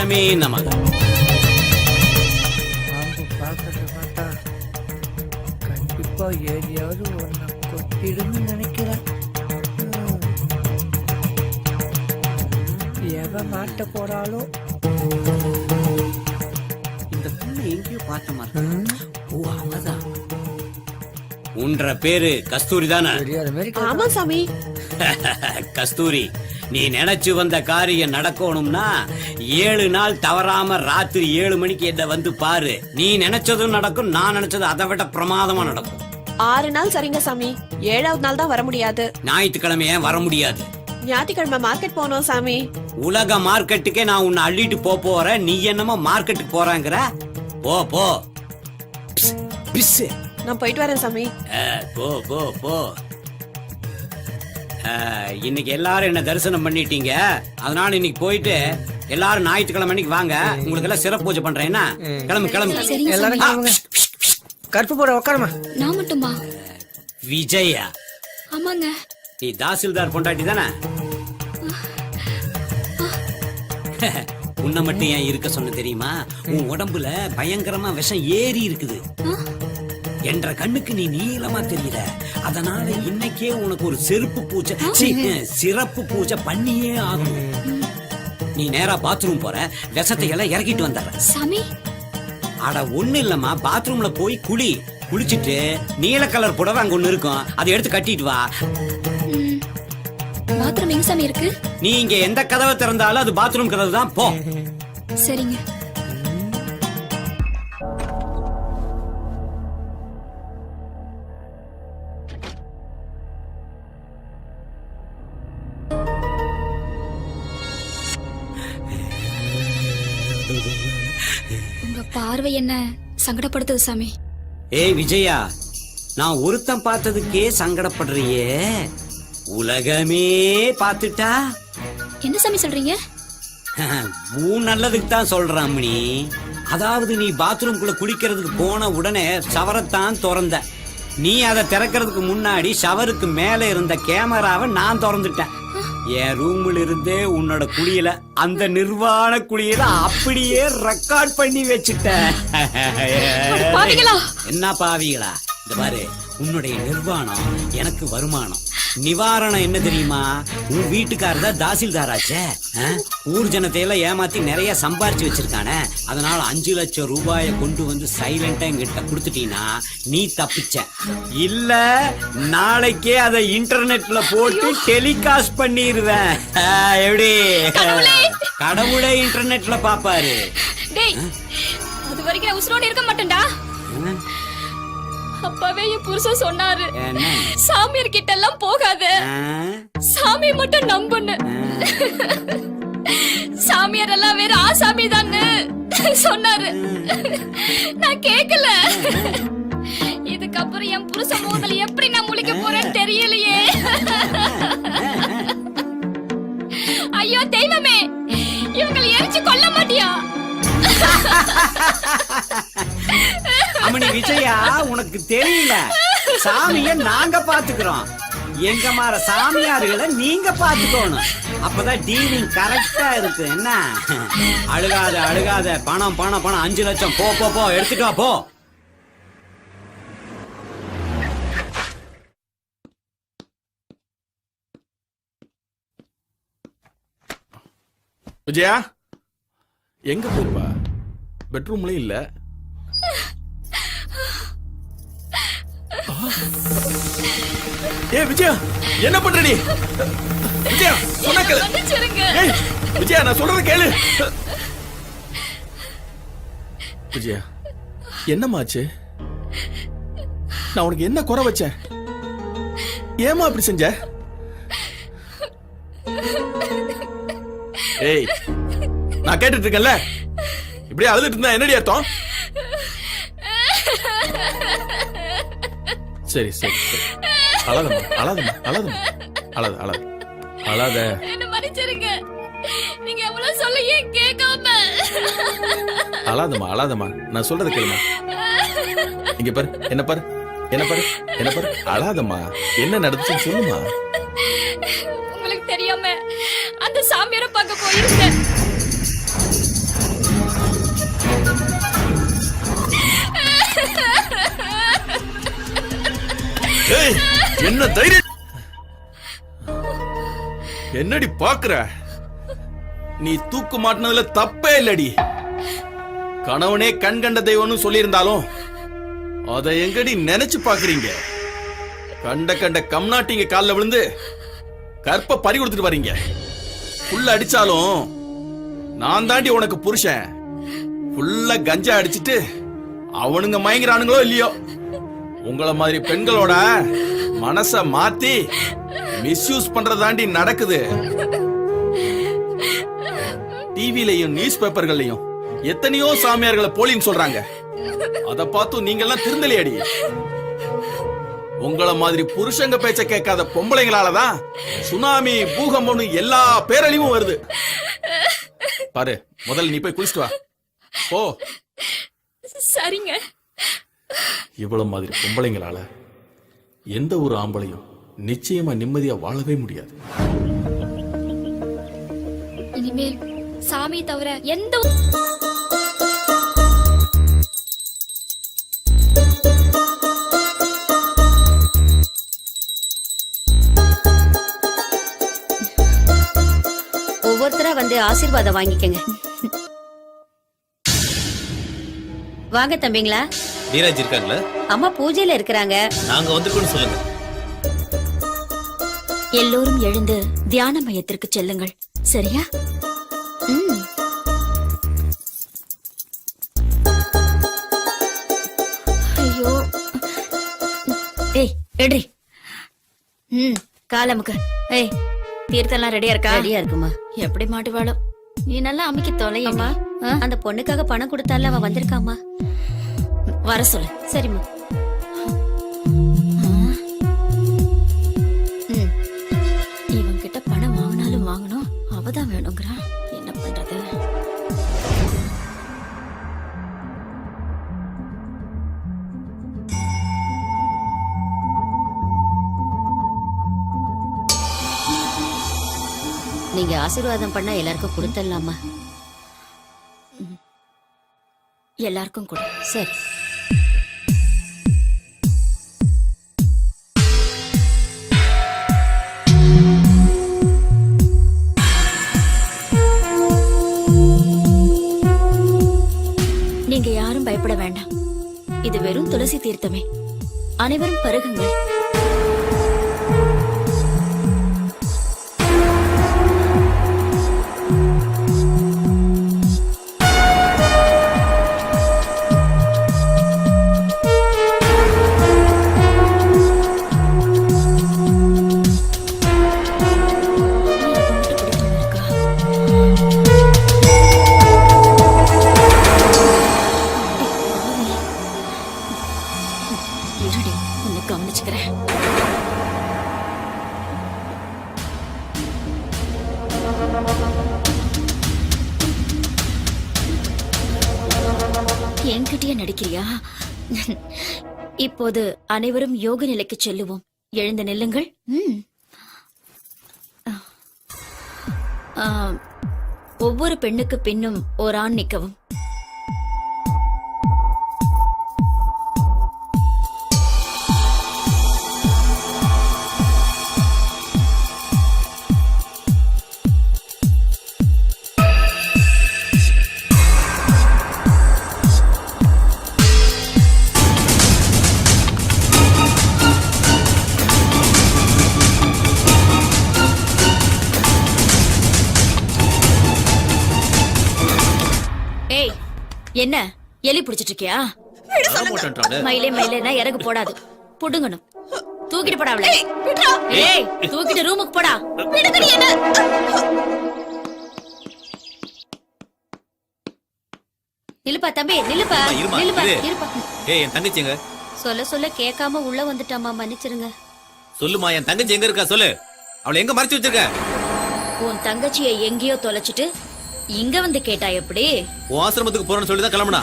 சிவாய நமக. பார்த்தா கண்டிப்பா ஏரியாவது ஒன்ன கொத்திடுன்னு நினைக்கிறேன். எவ மாட்ட போறாளோ. இந்த பொண்ணு எங்கேயோ பார்த்த மாதிரி. ஓ அவதான். உன்ற பேரு கஸ்தூரி தானே? ஆமா சாமி. கஸ்தூரி, நீ நினைச்சு வந்த காரியம் நடக்கணும்னா 7 நாள் தவறாம ராத்திரி 7 மணிக்கு என்ன வந்து பாரு. நீ நினைச்சதும் நடக்கும், நான் நினைச்சது அதை விட பிரமாதமா நடக்கும். 6 நாள் சரிங்க சாமி. 7வது நாள் தான் வர முடியாது. ஞாயிற்றுக்கிழமை ஏன் வர முடியாது? ஞாயிற்றுக்கிழமை மார்க்கெட் போனோம் சாமி. உலக மார்க்கெட்டுக்கே நான் உன்னை அள்ளிட்டு போறேன், நீ என்னமோ மார்க்கெட்டுக்கு போறாங்கிற? போ போ. நான் போயிட்டு வரேன் சாமி. போ போ போ. இன்னைக்கு எல்லாரும் என்ன தரிசனம் பண்ணிட்டீங்க, அதனால இன்னைக்கு போயிட்டு எல்லாரும் ஞாயிற்றுக்கிழமை அன்னைக்கு வாங்க, உங்களுக்கு எல்லாம் சிறப்பு பூஜை பண்றேன். என்ன கிளம்பு கிளம்பு எல்லாரும் கருப்பு போட உட்காருமா. நான் மட்டுமா? விஜயா? ஆமாங்க. நீ தாசில்தார் பொண்டாட்டி தானே? உன்னை மட்டும் ஏன் இருக்க சொன்ன தெரியுமா? உன் உடம்புல பயங்கரமா விஷம் ஏறி இருக்குது. என்ற கண்ணுக்கு நீ நீளமா தெரியல, அதனால இன்னைக்கே உனக்கு ஒரு செருப்பு பூஜை, சிறப்பு பூஜை பண்ணியே ஆகும். நீ நேரா பாத்ரூம் போற, விஷத்தை எல்லாம் இறக்கிட்டு வந்துடுற. சாமி, அட ஒண்ணு இல்லம்மா, பாத்ரூம்ல போய் குளிச்சிட்டு நீல கலர் புடவை அங்க ஒண்ணு இருக்கும், அதை எடுத்து கட்டிட்டு வா. பாத்ரூம் எங்க சாமி இருக்கு? நீ இங்க எந்த கதவை திறந்தாலும் அது பாத்ரூம் கதவு தான். போ. சரிங்க. உங்க பார்வை என்ன சங்கடப்படுத்துது சாமி. ஏய் விஜயா, நான் ஒருத்தன் பார்த்ததுக்கே சங்கடப்படுறியே, உலகமே பார்த்துட்டா? என்ன சாமி சொல்றீங்க? உன் நல்லதுக்கு தான் சொல்றான் அம்மணி. அதாவது நீ பாத்ரூம்குள்ள குளிக்கிறதுக்கு போன உடனே ஷவரைத்தான் திறந்த. நீ அதை திறக்கிறதுக்கு முன்னாடி ஷவருக்கு மேல இருந்த கேமராவை நான் திறந்துட்டேன். என் ரூம்ல இருந்தே உன்னோட குளியல, அந்த நிர்வாண குளியல அப்படியே ரெக்கார்ட் பண்ணி வச்சுட்டேன். என்ன பாவிகளா? இந்த பாரு, உன்னுடைய நிர்வாணம் எனக்கு வருமானம், நிவாரணம் என்ன தெரியுமா? உன் வீட்டுக்காரர் தான் தாசில்தாராச்சே. ஊர் ஜனத்தையெல்லாம் ஏமாத்தி நிறைய சம்பாரிச்சு வச்சிருக்கானே, அதனால 5 லட்சம் ரூபாயை கொண்டு வந்து சைலண்டா என்கிட்ட கொடுத்துட்டீங்கன்னா நீ தப்பிச்ச. இல்ல நாளைக்கே அதை இன்டர்நெட்ல போட்டு டெலிகாஸ்ட் பண்ணிடுவேன். எப்படி? கடவுளே இன்டர்நெட்ல பாப்பாரு. அது வரைக்கும் நான் உசுரோட இருக்க மாட்டேன்டா. அப்பவே என் புருஷன் சொன்னாரு, சாமியார் கிட்ட எல்லாம் போகாத, சாமி மட்டும் நம்புன்னு. சாமியார் எல்லாம் வேற ஆசாமி தான்னு சொன்னாரு. நான் கேக்கல. இதுக்கப்புறம் என் புருஷன் மோதல் எப்படி நான் முழிக்க போறேன்னு தெரியலையே. ஐயோ தெய்வமே, இவங்களை எரிச்சு கொல்ல மாட்டியா? அம்மணி விஜயா, உனக்கு தெரியல, சாமிய நாங்க பாத்துக்கிறோம். எங்க மாற சாமியார்களை நீங்க பாத்துக்கணும், அப்பதான் டீலிங் கரெக்டா இருக்கு. என்ன அழுகாத அழுகாத, பணம் பணம் பணம் 5 லட்சம் போ போ போ, எடுத்துட்டு வா போ. விஜயா எங்க போயிருப்பா? பெட்ரூம்லயும் இல்ல. ஏ விஜயா, என்ன பண்ற நீ? விஜயா சொன்னா கேளு. ஏய் விஜயா, நான் சொல்றத கேளு. விஜயா, என்னமாச்சு? நான் உனக்கு என்ன குறை வச்சேன்? ஏமா அப்படி செஞ்ச? ஏய், நான் கேட்டுட்டு இருக்கேன்ல, இப்படியே அழுதுட்டு இருந்தா என்னடி அர்த்தம்? சரி சரி அழாதம்மா அழாதம்மா அழாதம்மா அழாத அழாத அழாத. என்ன மன்னிச்சிருங்க, நீங்க எவ்வளவு சொல்லியே கேட்காம. அழாதம்மா அழாதம்மா, நான் சொல்றத கேளுமா. இங்க பாரு, என்ன பாரு, என்ன பாரு, என்ன பாரு, அழாதம்மா. என்ன நடந்துச்சுன்னு சொல்லுமா. உங்களுக்கு தெரியாம அந்த சாமியாரை பார்க்க போயிருந்தேன். என்ன தைரியம்? என்னடி பாக்குற? நீ தூக்கு மாட்டினதுல தப்பே இல்லடி. கணவனே கண் கண்ட தெய்வம்னு சொல்லியிருந்தாலும் அதை எங்கடி நினைச்சு பாக்குறீங்க? கண்ட கண்ட கம்நாட்டிங்க கால்ல விழுந்து கற்ப பறி கொடுத்துட்டு வரீங்க. புல்ல அடிச்சாலும் நான் தாண்டி உனக்கு புருஷன். புல்ல கஞ்சா அடிச்சிட்டு அவனுங்க மயங்குறானுங்களோ இல்லையோ, உங்களை மாதிரி பெண்களோட மனச மாத்தி மிஸ்யூஸ் பண்றதாண்டி நடக்குது. டிவிலையும் நியூஸ் பேப்பர்கள்லயும் எத்தனையோ சாமியார்களை போலின்னு சொல்றாங்க. அத பார்த்து நீங்க எல்லாம் திருந்தலையடி. உங்கள மாதிரி புருஷங்க பேச்ச கேட்காத பொம்பளைங்களாலதான் சுனாமி பூகம்பம்னு எல்லா பேரழிவும் வருது. பாரு, முதல்ல நீ போய் குளிச்சுட்டு வா போ. சரிங்க. இவ்வளவு மாதிரி பொம்பளைங்களால எந்த ஒரு ஆம்பளையும் நிச்சயமா நிம்மதியா வாழவே முடியாது. இனிமேல் சாமி தவிர எந்த ஒவ்வொருத்தரா வந்து ஆசீர்வாதம் வாங்கிக்கங்க. வாங்க தம்பிங்களா. நீராஜ் இருக்காங்களா? அம்மா பூஜையில இருக்கிறாங்க. நாங்க வந்திருக்கோம்னு சொல்லுங்க. எல்லோரும் எழுந்து தியான மையத்திற்கு செல்லுங்கள். சரியா? ஐயோ, ஏய் எட்ரி. காலமுக்கு. ஏய், தீர்த்தெல்லாம் ரெடியா இருக்கா? ரெடியா இருக்குமா? எப்படி மாட்டுவாளோ. நீ நல்லா அமைக்க தொலையம்மா. அந்த பொண்ணுக்காக பணம் கொடுத்தால அவ வந்திருக்காமா. வர சொல்லு. சரிம்மா. இவன் கிட்ட பணம் வாங்கினாலும் வாங்கணும், அவதான் வேணுங்கிறான். என்ன பண்றது? நீங்க ஆசீர்வாதம் பண்ணா எல்லாருக்கும் கொடுத்துடலாமா? எல்லாருக்கும் கொடு. சரி. நீங்க யாரும் பயப்பட வேண்டாம். இது வெறும் துளசி தீர்த்தமே. அனைவரும் பருகுங்கள். கவனிச்சுக்கிறேன். என்கிட்டயே நடிக்கிறியா? இப்போது அனைவரும் யோக நிலைக்கு செல்லுவோம். எழுந்து நில்லுங்கள். ஒவ்வொரு பெண்ணுக்கு பின்னும் ஒரு ஆண் நிற்கவும். என்ன எலி பிடிச்சிட்டு இருக்கியா? மயிலே மயிலேனா இறகு போடாது, புடுங்கணும். தூக்கிட்டு போடா அவளை. ஏய், தூக்கிட்டு ரூமுக்கு போடா. நிலுப்பா தம்பி, நிலுப்பா. நிலுப்பா, இருப்பா. ஏய், என் தங்கச்சிங்க. சொல்ல சொல்ல கேட்காம உள்ள வந்துட்டாமா, மன்னிச்சிருங்க. சொல்லுமா, என் தங்கச்சி எங்க இருக்கா சொல்லு. அவளை எங்க மறைச்சு வச்சிருக்க? உன் தங்கச்சியை எங்கேயோ தொலைச்சிட்டு இங்க வந்து கேட்டா எப்படி? உன் ஆசிரமத்துக்கு போறேன்னு சொல்லிதான் கிளம்புனா.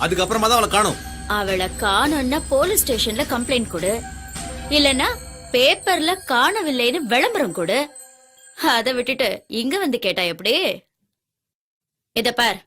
அதுக்கப்புறமா தான் அவளை காணும். அவளை காணும்னா போலீஸ் ஸ்டேஷன்ல கம்ப்ளைண்ட் கொடு, இல்லனா பேப்பர்ல காணவில்லைன்னு விளம்பரம் கொடு. அதை விட்டுட்டு இங்க வந்து கேட்டா எப்படி? இத பார்,